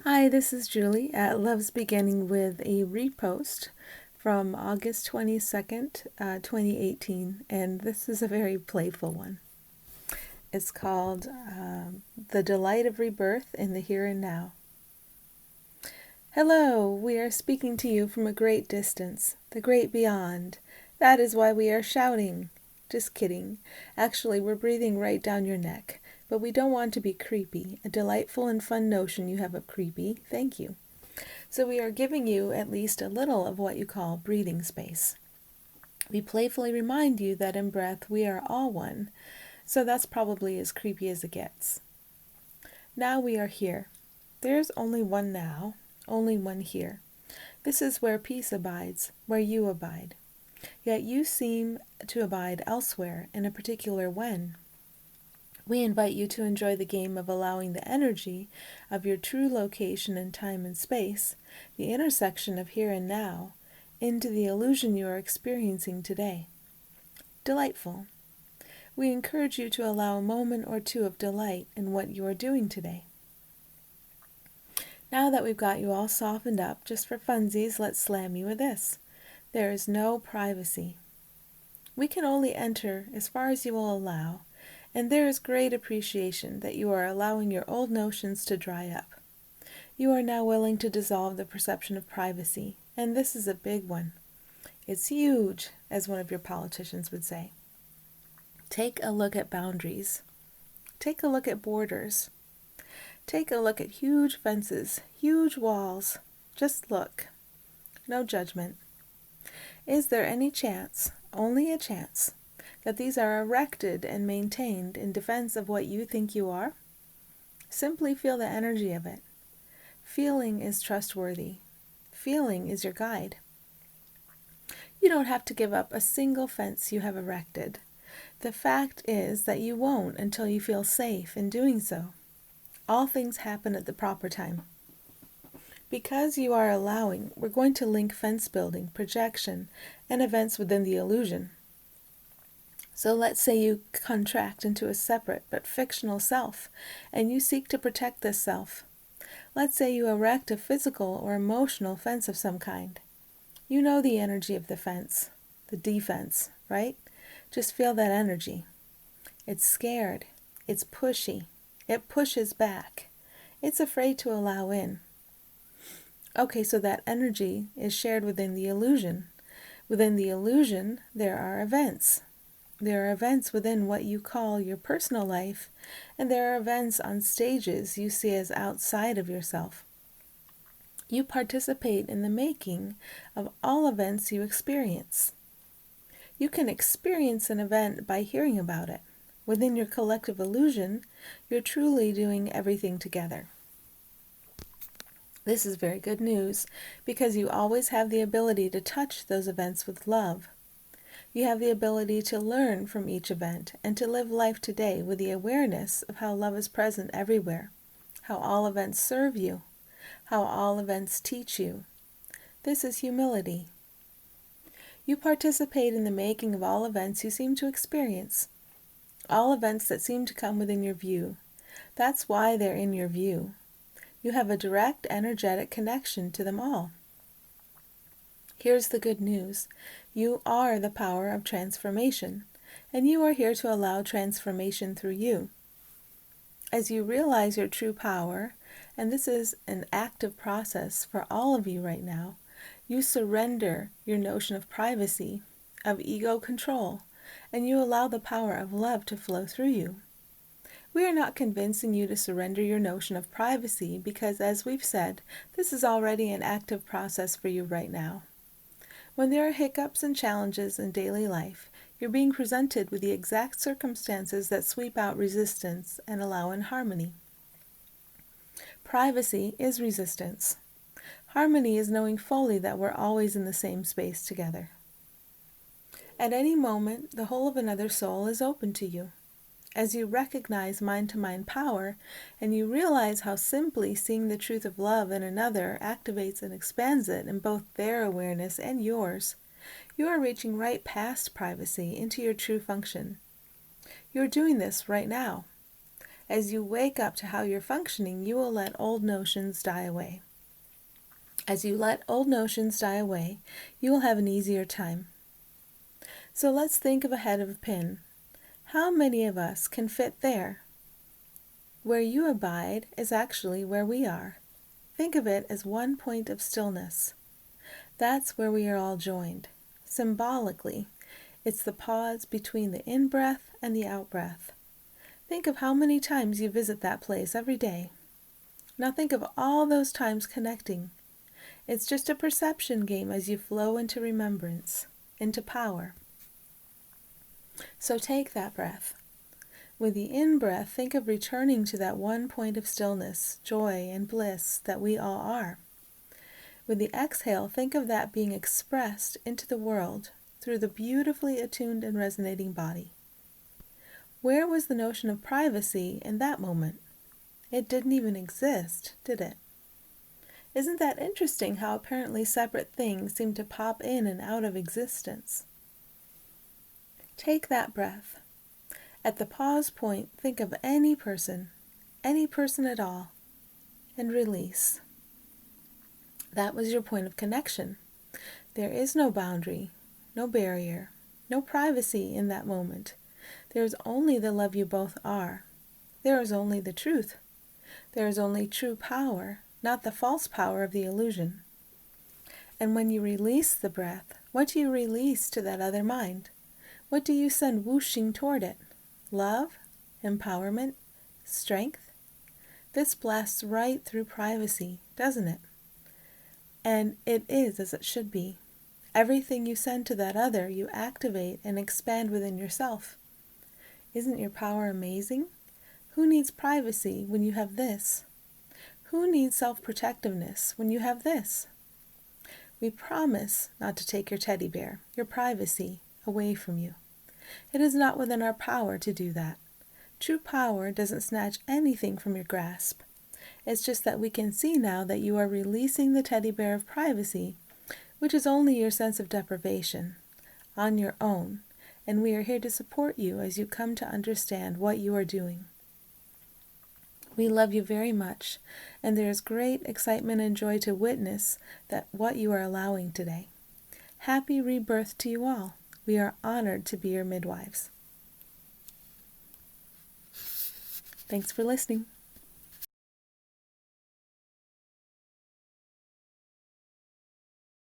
Hi, this is Julie at Love's Beginning with a repost from August 22nd, 2018, and this is a very playful one. It's called The Delight of Rebirth in the Here and Now. Hello, we are speaking to you from a great distance, the great beyond. That is why we are shouting. Just kidding. Actually, we're breathing right down your neck. But we don't want to be creepy. A delightful and fun notion you have of creepy. Thank you. So we are giving you at least a little of what you call breathing space. We playfully remind you that in breath we are all one. So that's probably as creepy as it gets. Now we are here. There's only one now, only one here. This is where peace abides, where you abide. Yet you seem to abide elsewhere in a particular when. We invite you to enjoy the game of allowing the energy of your true location in time and space, the intersection of here and now, into the illusion you are experiencing today. Delightful. We encourage you to allow a moment or two of delight in what you are doing today. Now that we've got you all softened up, just for funsies, let's slam you with this. There is no privacy. We can only enter as far as you will allow, and there is great appreciation that you are allowing your old notions to dry up. You are now willing to dissolve the perception of privacy, and this is a big one. It's huge, as one of your politicians would say. Take a look at boundaries. Take a look at borders. Take a look at huge fences, huge walls. Just look. No judgment. Is there any chance, only a chance, that these are erected and maintained in defense of what you think you are? Simply feel the energy of it. Feeling is trustworthy. Feeling is your guide. You don't have to give up a single fence you have erected. The fact is that you won't until you feel safe in doing so. All things happen at the proper time. Because you are allowing, we're going to link fence building, projection, and events within the illusion. So let's say you contract into a separate but fictional self, and you seek to protect this self. Let's say you erect a physical or emotional fence of some kind. You know the energy of the fence, the defense, right? Just feel that energy. It's scared. It's pushy. It pushes back. It's afraid to allow in. Okay, so that energy is shared within the illusion. Within the illusion, there are events. There are events within what you call your personal life, and there are events on stages you see as outside of yourself. You participate in the making of all events you experience. You can experience an event by hearing about it. Within your collective illusion, you're truly doing everything together. This is very good news because you always have the ability to touch those events with love. You have the ability to learn from each event and to live life today with the awareness of how love is present everywhere, how all events serve you, how all events teach you. This is humility. You participate in the making of all events you seem to experience, all events that seem to come within your view. That's why they're in your view. You have a direct energetic connection to them all. Here's the good news. You are the power of transformation, and you are here to allow transformation through you. As you realize your true power, and this is an active process for all of you right now, you surrender your notion of privacy, of ego control, and you allow the power of love to flow through you. We are not convincing you to surrender your notion of privacy because, as we've said, this is already an active process for you right now. When there are hiccups and challenges in daily life, you're being presented with the exact circumstances that sweep out resistance and allow in harmony. Privacy is resistance. Harmony is knowing fully that we're always in the same space together. At any moment, the whole of another soul is open to you. As you recognize mind-to-mind power, and you realize how simply seeing the truth of love in another activates and expands it in both their awareness and yours, you are reaching right past privacy into your true function. You are doing this right now. As you wake up to how you're functioning, you will let old notions die away. As you let old notions die away, you will have an easier time. So let's think of a head of a pin. How many of us can fit there? Where you abide is actually where we are. Think of it as one point of stillness. That's where we are all joined. Symbolically, it's the pause between the in-breath and the out-breath. Think of how many times you visit that place every day. Now think of all those times connecting. It's just a perception game as you flow into remembrance, into power. So take that breath. With the in-breath, think of returning to that one point of stillness, joy, and bliss that we all are. With the exhale, think of that being expressed into the world through the beautifully attuned and resonating body. Where was the notion of privacy in that moment? It didn't even exist, did it? Isn't that interesting how apparently separate things seem to pop in and out of existence? Take that breath. At the pause point, think of any person at all, and release. That was your point of connection. There is no boundary, no barrier, no privacy in that moment. There is only the love you both are. There is only the truth. There is only true power, not the false power of the illusion. And when you release the breath, what do you release to that other mind? What do you send whooshing toward it? Love? Empowerment? Strength? This blasts right through privacy, doesn't it? And it is as it should be. Everything you send to that other, you activate and expand within yourself. Isn't your power amazing? Who needs privacy when you have this? Who needs self-protectiveness when you have this? We promise not to take your teddy bear, your privacy, away from you. It is not within our power to do that. True power doesn't snatch anything from your grasp. It's just that we can see now that you are releasing the teddy bear of privacy, which is only your sense of deprivation, on your own, and we are here to support you as you come to understand what you are doing. We love you very much, and there is great excitement and joy to witness that what you are allowing today. Happy rebirth to you all. We are honored to be your midwives. Thanks for listening.